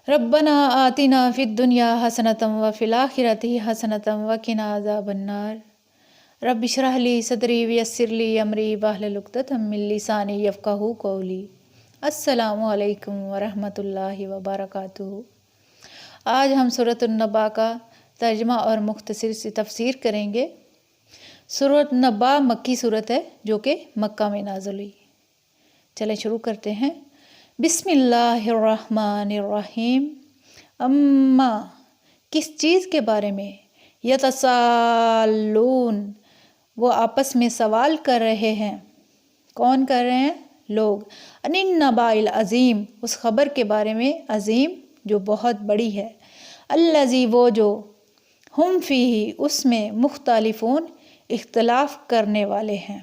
ربنا آتنا فی الدنیا حسنۃ وفی الآخرۃ حسنۃ وقنا عذاب النار رب اشرح لی صدری ویسر لی امری واحلل عقدۃ من لسانی یفقہوا قولی۔ السلام علیکم ورحمۃ اللہ وبرکاتہ۔ آج ہم سورۃ النبا کا ترجمہ اور مختصر سی تفسیر کریں گے۔ سورۃ النبا مکی صورت ہے جو کہ مکہ میں نازل ہوئی۔ چلیں شروع کرتے ہیں۔ بسم اللہ الرحمن الرحیم۔ اما کس چیز کے بارے میں؟ یتسالون وہ آپس میں سوال کر رہے ہیں۔ کون کر رہے ہیں؟ لوگ۔ عن النباء العظیم اس خبر کے بارے میں، عظیم جو بہت بڑی ہے۔ الذی وہ جو، ہم فیہ اس میں، مختلفون اختلاف کرنے والے ہیں۔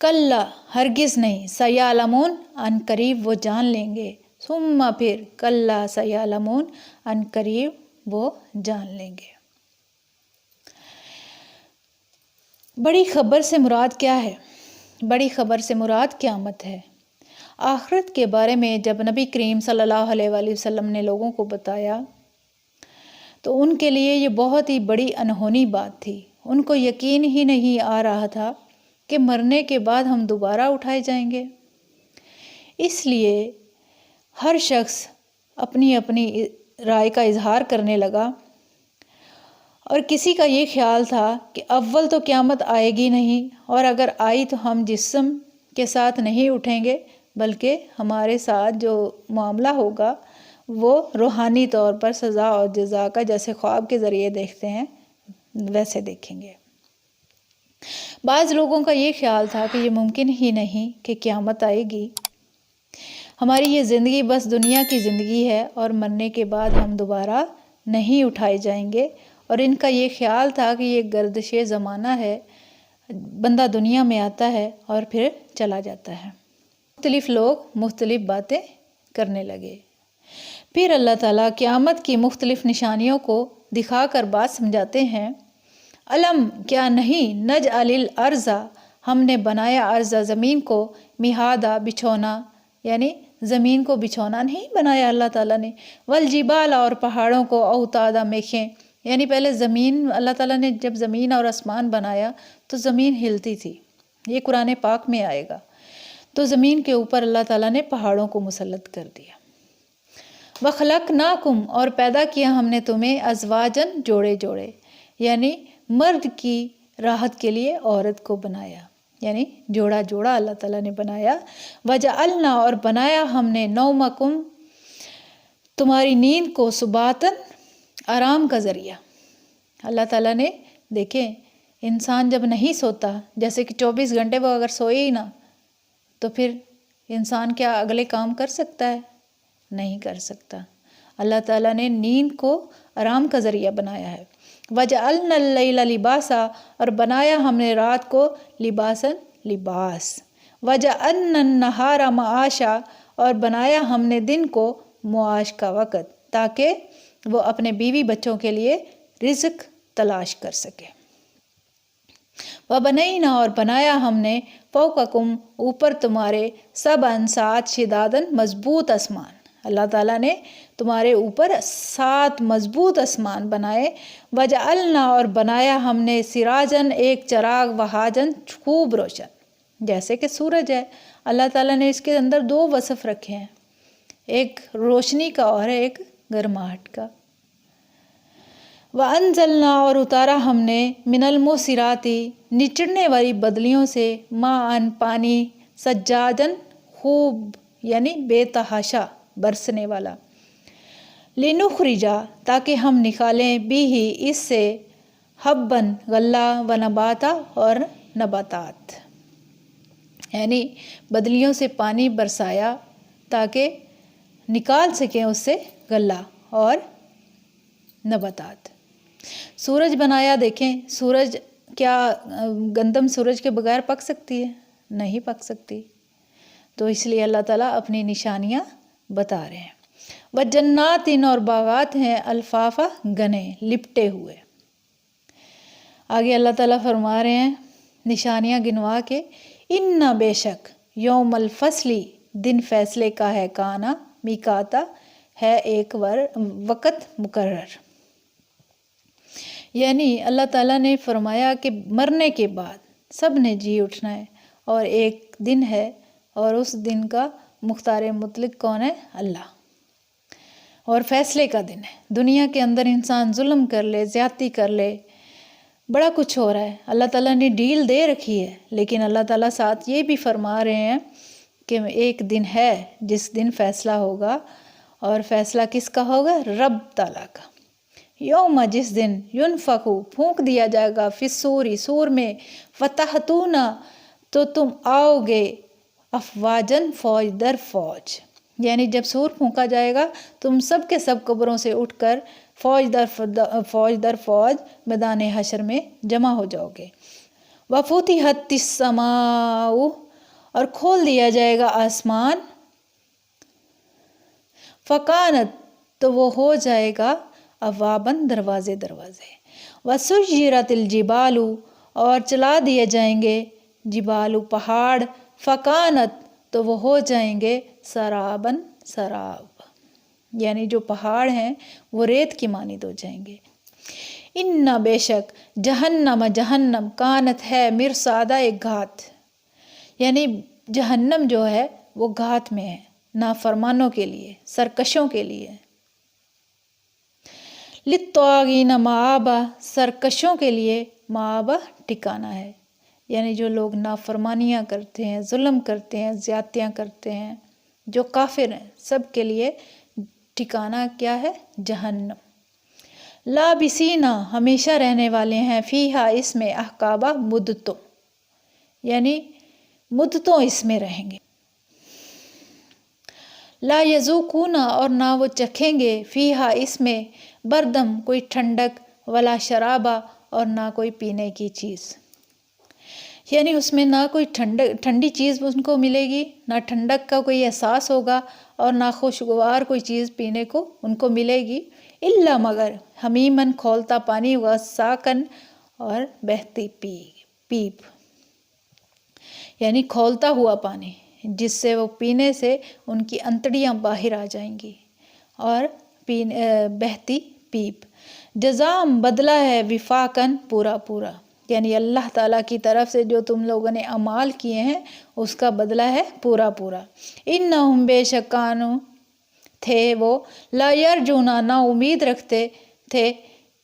کلا ہرگز نہیں، سیعلمون ان قریب وہ جان لیں گے، ثم پھر کلا سیعلمون ان قریب وہ جان لیں گے۔ بڑی خبر سے مراد کیا ہے؟ بڑی خبر سے مراد قیامت ہے۔ آخرت کے بارے میں جب نبی کریم صلی اللہ علیہ وآلہ وسلم نے لوگوں کو بتایا تو ان کے لیے یہ بہت ہی بڑی انہونی بات تھی۔ ان کو یقین ہی نہیں آ رہا تھا کہ مرنے کے بعد ہم دوبارہ اٹھائے جائیں گے۔ اس لیے ہر شخص اپنی اپنی رائے کا اظہار کرنے لگا، اور کسی کا یہ خیال تھا کہ اول تو قیامت آئے گی نہیں، اور اگر آئی تو ہم جسم کے ساتھ نہیں اٹھیں گے، بلکہ ہمارے ساتھ جو معاملہ ہوگا وہ روحانی طور پر سزا اور جزا کا، جیسے خواب کے ذریعے دیکھتے ہیں ویسے دیکھیں گے۔ بعض لوگوں کا یہ خیال تھا کہ یہ ممکن ہی نہیں کہ قیامت آئے گی، ہماری یہ زندگی بس دنیا کی زندگی ہے اور مرنے کے بعد ہم دوبارہ نہیں اٹھائے جائیں گے، اور ان کا یہ خیال تھا کہ یہ گردش زمانہ ہے، بندہ دنیا میں آتا ہے اور پھر چلا جاتا ہے۔ مختلف لوگ مختلف باتیں کرنے لگے۔ پھر اللہ تعالیٰ قیامت کی مختلف نشانیوں کو دکھا کر بات سمجھاتے ہیں۔ علم کیا نہیں، نجعل الارض ہم نے بنایا ارض زمین کو، مہادا بچھونا، یعنی زمین کو بچھونا نہیں بنایا اللہ تعالیٰ نے، والجبال اور پہاڑوں کو اوتادا میخیں، یعنی پہلے زمین، اللہ تعالیٰ نے جب زمین اور آسمان بنایا تو زمین ہلتی تھی، یہ قرآن پاک میں آئے گا، تو زمین کے اوپر اللہ تعالیٰ نے پہاڑوں کو مسلط کر دیا۔ وَخَلَقْنَاكُمْ اور پیدا کیا ہم نے تمہیں، ازواجن جوڑے جوڑے، یعنی مرد کی راحت کے لیے عورت کو بنایا، یعنی جوڑا جوڑا اللہ تعالیٰ نے بنایا۔ وَجَعَلْنَا اور بنایا ہم نے، نومکم تمہاری نیند کو، سباتن آرام کا ذریعہ۔ اللہ تعالیٰ نے، دیکھیں انسان جب نہیں سوتا، جیسے کہ 24 گھنٹے وہ اگر سوئے ہی نہ تو پھر انسان کیا اگلے کام کر سکتا ہے؟ نہیں کر سکتا۔ اللہ تعالیٰ نے نیند کو آرام کا ذریعہ بنایا ہے۔ وَجَعَلْنَا اللَّيْلَ لِبَاسًا اور بنایا ہم نے رات کو، لباساً لباس۔ وَجَعَلْنَا النَّهَارَ مَعَاشًا اور بنایا ہم نے دن کو معاش کا وقت، تاکہ وہ اپنے بیوی بچوں کے لیے رزق تلاش کر سکے۔ وَبَنَيْنَا اور بنایا ہم نے، فَوْقَكُمْ اوپر تمہارے، سَبْعًا سات، شِدَادًا مضبوط آسمان، اللہ تعالیٰ نے تمہارے اوپر 7 مضبوط آسمان بنائے۔ وَجَعَلْنَا اور بنایا ہم نے، سِرَاجًا ایک چراغ، وَہَاجًا خوب روشن، جیسے کہ سورج ہے، اللہ تعالیٰ نے اس کے اندر 2 وصف رکھے ہیں، ایک روشنی کا اور ایک گرماہٹ کا۔ وَأَنزَلْنَا اور اتارا ہم نے، مِنَ الْمُعْصِرَاتِ نچڑنے والی بدلیوں سے، ماءً پانی، سجاجاً خوب، یعنی بے تحاشا برسنے والا، لِنُخْرِجَ تاکہ ہم نکالیں، بِہِ اس سے، حبًّا غلہ، وَنَبَاتًا اور نباتات، یعنی بدلیوں سے پانی برسایا تاکہ نکال سکیں اس سے غلہ اور نباتات۔ سورج بنایا، دیکھیں سورج کیا گندم سورج کے بغیر پک سکتی ہے؟ نہیں پک سکتی، تو اس لیے اللہ تعالیٰ اپنی نشانیاں بتا رہے ہیں۔ وَجَنَّاتٍ اور باغات ہیں، الفافا گنے، لپٹے ہوئے۔ آگے اللہ تعالیٰ فرما رہے ہیں نشانیاں گنوا کے، اِنَّ بے شک، یوم الفصل دن فیصلے کا ہے، کانا میقاتا ہے ایک وقت مقرر۔ یعنی اللہ تعالیٰ نے فرمایا کہ مرنے کے بعد سب نے جی اٹھنا ہے، اور ایک دن ہے، اور اس دن کا مختار مطلق کون ہے؟ اللہ، اور فیصلے کا دن ہے۔ دنیا کے اندر انسان ظلم کر لے، زیادتی کر لے، بڑا کچھ ہو رہا ہے، اللہ تعالیٰ نے ڈیل دے رکھی ہے، لیکن اللہ تعالیٰ ساتھ یہ بھی فرما رہے ہیں کہ ایک دن ہے جس دن فیصلہ ہوگا، اور فیصلہ کس کا ہوگا؟ رب تعالیٰ کا۔ یوم، جس دن ینفخو پھونک دیا جائے گا، فی الصور سور میں، فتحتون تو تم آؤ گے، افواجن فوج در فوج، یعنی جب سور پھونکا جائے گا تم سب کے سب قبروں سے اٹھ کر فوج در فوج میدان حشر میں جمع ہو جاؤ گے۔ وفتحت السماء، اور کھول دیا جائے گا آسمان، فکانت تو وہ ہو جائے گا، ابواباً دروازے دروازے، وسیرت الجبال، اور چلا دیے جائیں گے جبال پہاڑ، فکانت تو وہ ہو جائیں گے، سراباً سراب، یعنی جو پہاڑ ہیں وہ ریت کی مانند ہو جائیں گے۔ ان بے شک جہنم کانت ہے، مرصادہ ایک گھات، یعنی جہنم جو ہے وہ گھات میں ہے، نافرمانوں کے لیے، سرکشوں کے لیے۔ للطاغین مآبا، سرکشوں کے لیے مآبا ٹھکانہ ہے، یعنی جو لوگ نافرمانیاں کرتے ہیں، ظلم کرتے ہیں، زیادتیاں کرتے ہیں، جو کافر ہیں، سب کے لیے ٹھکانہ کیا ہے؟ جہنم۔ لابسین، ہمیشہ رہنے والے ہیں، فیہا اس میں، احقابا مدتوں، یعنی مدتوں اس میں رہیں گے۔ لا یذوقون، اور نہ وہ چکھیں گے، فیہا اس میں، بردم کوئی ٹھنڈک، ولا شرابا، اور نہ کوئی پینے کی چیز، یعنی اس میں نہ کوئی ٹھنڈی چیز ان کو ملے گی، نہ ٹھنڈک کا کوئی احساس ہوگا، اور نہ خوشگوار کوئی چیز پینے کو ان کو ملے گی، الا مگر حمیمن کھولتا پانی، وساکن اور بہتی پیپ، یعنی کھولتا ہوا پانی جس سے وہ پینے سے ان کی انتڑیاں باہر آ جائیں گی، اور بہتی پیپ۔ جزام بدلہ ہے، وفاقن پورا پورا، یعنی اللہ تعالیٰ کی طرف سے جو تم لوگوں نے اعمال کیے ہیں اس کا بدلہ ہے پورا پورا۔ انہم بے شک کانوا تھے وہ، لا یرجون نہ امید رکھتے تھے،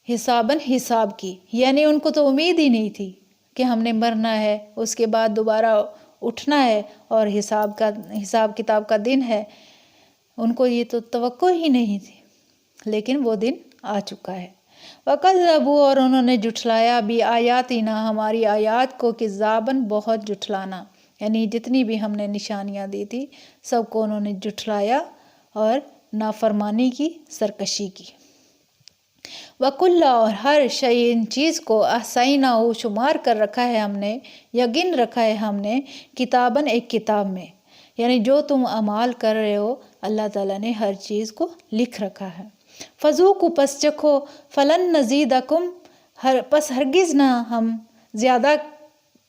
حساباً حساب کی، یعنی ان کو تو امید ہی نہیں تھی کہ ہم نے مرنا ہے، اس کے بعد دوبارہ اٹھنا ہے، اور حساب کتاب کا دن ہے، ان کو یہ تو توقع ہی نہیں تھی، لیکن وہ دن آ چکا ہے۔ وَكَذَّبُوا، اور انہوں نے جھٹلایا، بِآيَاتِنَا ہماری آیات کو، کذاباً بہت جھٹلانا، یعنی جتنی بھی ہم نے نشانیاں دی تھی سب کو انہوں نے جھٹلایا اور نافرمانی کی، سرکشی کی۔ وَكُلَّ، اور ہر شيء چیز کو، احصيناه شمار کر رکھا ہے ہم نے، یا گن رکھا ہے ہم نے، کتاباً ایک کتاب میں، یعنی جو تم اعمال کر رہے ہو اللہ تعالیٰ نے ہر چیز کو لکھ رکھا ہے۔ فذوقوا، پس چکھو، فلن نزیدکم، پس ہرگز نہ ہم زیادہ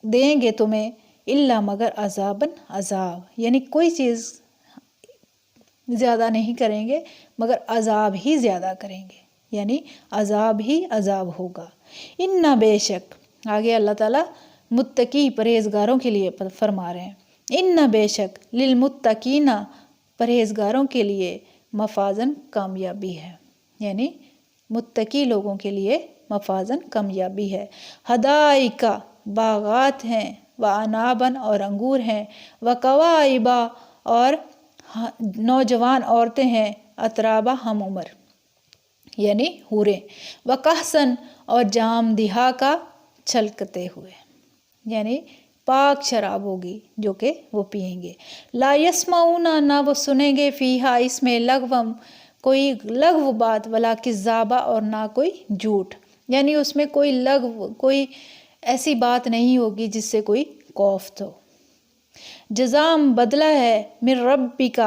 دیں گے تمہیں، الا مگر عذاباً عذاب، یعنی کوئی چیز زیادہ نہیں کریں گے مگر عذاب ہی زیادہ کریں گے، یعنی عذاب ہی عذاب ہوگا۔ ان بے شک، آگے اللہ تعالیٰ متقی پرہیزگاروں کے لیے فرما رہے ہیں، ان بے شک، للمتقین پرہیزگاروں کے لیے، مفازن کامیابی ہے، یعنی متقی لوگوں کے لیے مفازن کامیابی ہے۔ حدائقہ باغات ہیں، وعنابن اور انگور ہیں، وکواعبا اور نوجوان عورتیں ہیں، اترابا ہم عمر، یعنی حوریں، وکہسن اور جام دہا کا چھلکتے ہوئے، یعنی پاک شراب ہوگی جو کہ وہ پیئیں گے۔ لا یسمعون، نہ وہ سنیں گے، فیہا اس میں، لغوم کوئی لغو بات، ولا کذابا اور نہ کوئی جھوٹ، یعنی اس میں کوئی لغو، کوئی ایسی بات نہیں ہوگی جس سے کوئی کوفت ہو۔ جزام بدلہ ہے، من ربک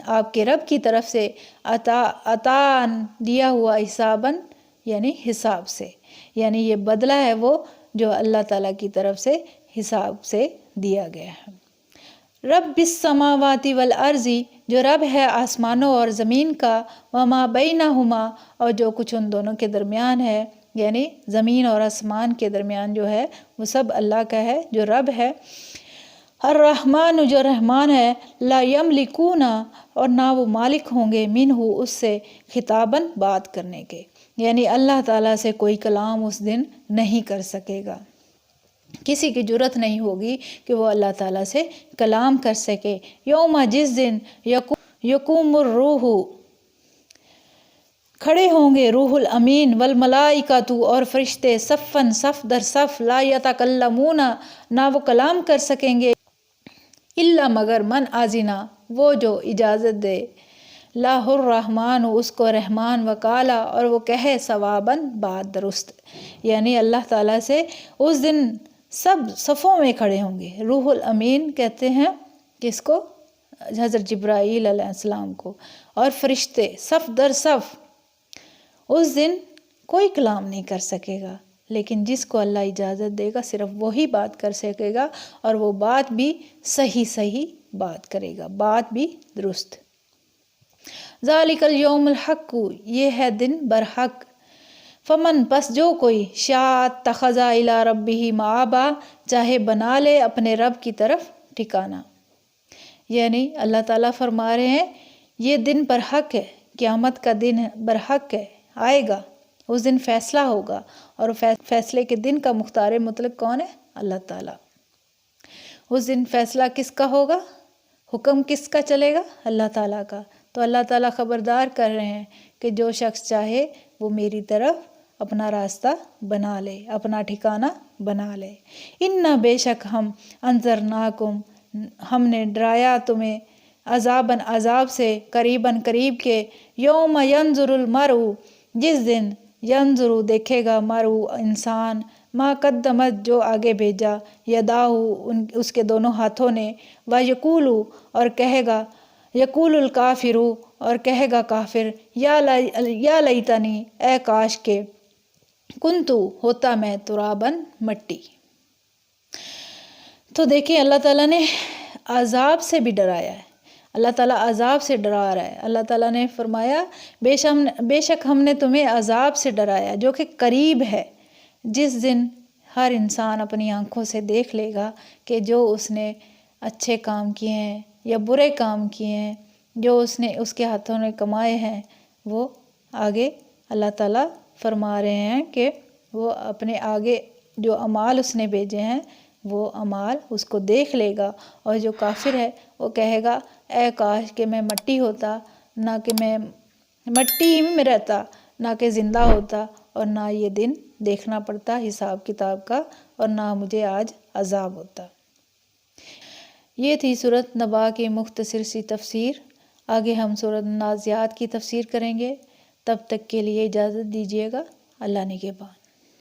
آپ کے رب کی طرف سے، عطان دیا ہوا، حساباً یعنی حساب سے، یعنی یہ بدلہ ہے وہ جو اللہ تعالیٰ کی طرف سے حساب سے دیا گیا ہے۔ رب السماواتی والارضی، جو رب ہے آسمانوں اور زمین کا، وما بینہما، اور جو کچھ ان دونوں کے درمیان ہے، یعنی زمین اور آسمان کے درمیان جو ہے وہ سب اللہ کا ہے جو رب ہے۔ الرحمن، جو رحمان ہے، لا یملکون، اور نہ وہ مالک ہوں گے، منہ اس سے، خطاباً بات کرنے کے، یعنی اللہ تعالیٰ سے کوئی کلام اس دن نہیں کر سکے گا، کسی کی جرت نہیں ہوگی کہ وہ اللہ تعالیٰ سے کلام کر سکے۔ یوم، جس دن، یقوم الروح، کھڑے ہوں گے، روح الامین، والملائکۃ، اور فرشتے، صفاً، صف در صف، لا یتکلمون، نہ وہ کلام کر سکیں گے، الا مگر، من اذن، وہ جو اجازت دے، لاہ الرحمن، اس کو رحمان، وکالا، اور وہ کہے، صواباً، بات درست، یعنی اللہ تعالیٰ سے اس دن سب صفوں میں کھڑے ہوں گے۔ روح الامین کہتے ہیں کس کو؟ حضرت جبرائیل علیہ السلام کو، اور فرشتے صف در صف۔ اس دن کوئی کلام نہیں کر سکے گا، لیکن جس کو اللہ اجازت دے گا صرف وہی بات کر سکے گا، اور وہ بات بھی صحیح بات کرے گا، بات بھی درست۔ ذالک الیوم الحق، یہ ہے دن برحق۔ فمن، پس جو کوئی، شاء اتخذ الی ربہ مآبا، چاہے بنا لے اپنے رب کی طرف ٹھکانہ، یعنی اللہ تعالیٰ فرما رہے ہیں یہ دن برحق ہے، قیامت کا دن برحق ہے، آئے گا، اس دن فیصلہ ہوگا، اور فیصلے کے دن کا مختار مطلق کون ہے؟ اللہ تعالیٰ۔ اس دن فیصلہ کس کا ہوگا؟ حکم کس کا چلے گا؟ اللہ تعالیٰ کا۔ تو اللہ تعالیٰ خبردار کر رہے ہیں کہ جو شخص چاہے وہ میری طرف اپنا راستہ بنا لے، اپنا ٹھکانہ بنا لے۔ اِنَّا، بے شک ہم، انذرناکم، ہم نے ڈرایا تمہیں، عذاباً، عذاب سے، قریباً، قریب کے، یوم ینظر المرء، جس دن، ینظر، دیکھے گا، مرء، انسان، ما قدمت، جو آگے بھیجا، یداہ، اس کے دونوں ہاتھوں نے، ویقول، اور کہے گا، یقول الکافر، اور کہے گا کافر، یا لیتنی، اے کاش کے، کنتو، ہوتا میں، تراباً، مٹی۔ تو دیکھیں اللہ تعالیٰ نے عذاب سے بھی ڈرایا ہے، اللہ تعالیٰ عذاب سے ڈرا رہا ہے۔ اللہ تعالیٰ نے فرمایا بے شک ہم نے تمہیں عذاب سے ڈرایا جو کہ قریب ہے، جس دن ہر انسان اپنی آنکھوں سے دیکھ لے گا کہ جو اس نے اچھے کام کیے ہیں یا برے کام کیے ہیں، جو اس کے ہاتھوں نے کمائے ہیں، وہ آگے اللہ تعالیٰ فرما رہے ہیں کہ وہ اپنے آگے جو اعمال اس نے بھیجے ہیں وہ اعمال اس کو دیکھ لے گا، اور جو کافر ہے وہ کہے گا، اے کاش کہ میں مٹی ہوتا، نہ کہ میں مٹی میں رہتا، نہ کہ زندہ ہوتا، اور نہ یہ دن دیکھنا پڑتا حساب کتاب کا، اور نہ مجھے آج عذاب ہوتا۔ یہ تھی سورۃ نبا کی مختصر سی تفسیر۔ آگے ہم سورۃ نازعات کی تفسیر کریں گے، تب تک کے لیے اجازت دیجیے گا، اللہ نگہبان۔